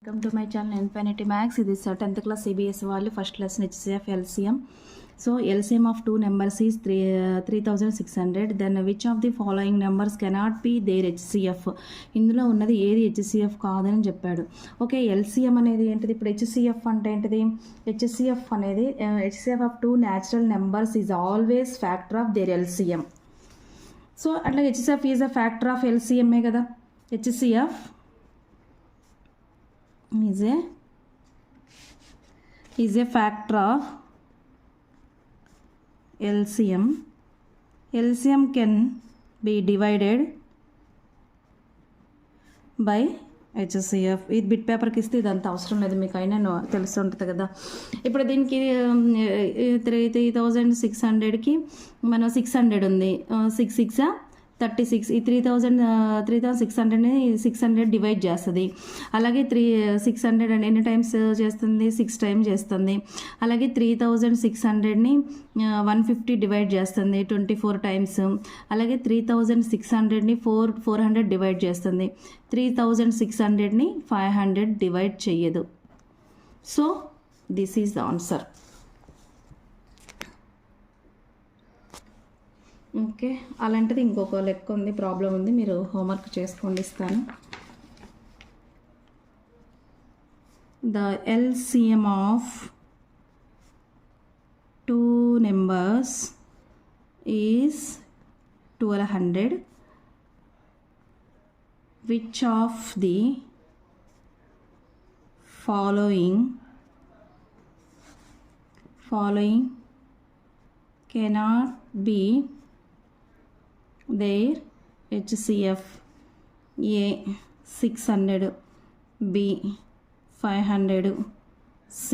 Welcome to my channel infinity maths. ఇది 10th class CBSE వాళ్ళు first lesson HCF LCM. So LCM of two numbers is 3600. Then which of the following numbers cannot be their HCF? ఇందులో ఉన్నది ఏది HCF కాదని చెప్పాడు. Okay, LCM అనేది ఏంటిది? ఇప్పుడు HCF అంటే ఏంటిది? HCF అనేది HCF of two natural numbers is always factor of their LCM. So అట్లా HCF is a factor of LCM ఏ కదా. HCF is a factor of LCM. LCM can be divided by HCF. ఇది bit పేపర్కి ఇస్తే ఇదంతా అవసరం లేదు, మీకు అయినా తెలుస్తుంటుంది కదా. ఇప్పుడు దీనికి 3600కి మనం 600 ఉంది, 6 6 36. ఈ 3600ని 600 డివైడ్ చేస్తుంది. అలాగే 600 అని ఎన్ని టైమ్స్ చేస్తుంది? 6 టైమ్స్ చేస్తుంది. అలాగే 3600ని 150 డివైడ్ చేస్తుంది 24 టైమ్స్. అలాగే 3600ని 400 డివైడ్ చేస్తుంది. 3600ని 500 డివైడ్ చెయ్యదు. So this is the answer. Okay, అలాంటిది ఇంకొక లెక్క ఉంది, ప్రాబ్లం ఉంది, మీరు హోంవర్క్ చేసుకోండి, ఇస్తాను. The LCM of two numbers is 1200. Which of the following cannot be their HCF? A 600, B 500, C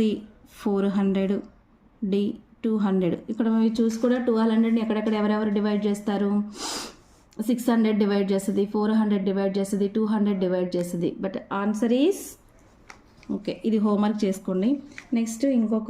400, D 200. ఇక్కడ మీరు చూసి కూడా 1200ని ఎక్కడెక్కడ ఎవరెవరు డివైడ్ చేస్తారు? 600 డివైడ్ చేస్తుంది, 400 డివైడ్ చేస్తుంది, 200 డివైడ్ చేస్తుంది. But answer is okay. ఇది హోంవర్క్ చేసుకోండి. నెక్స్ట్ ఇంకొక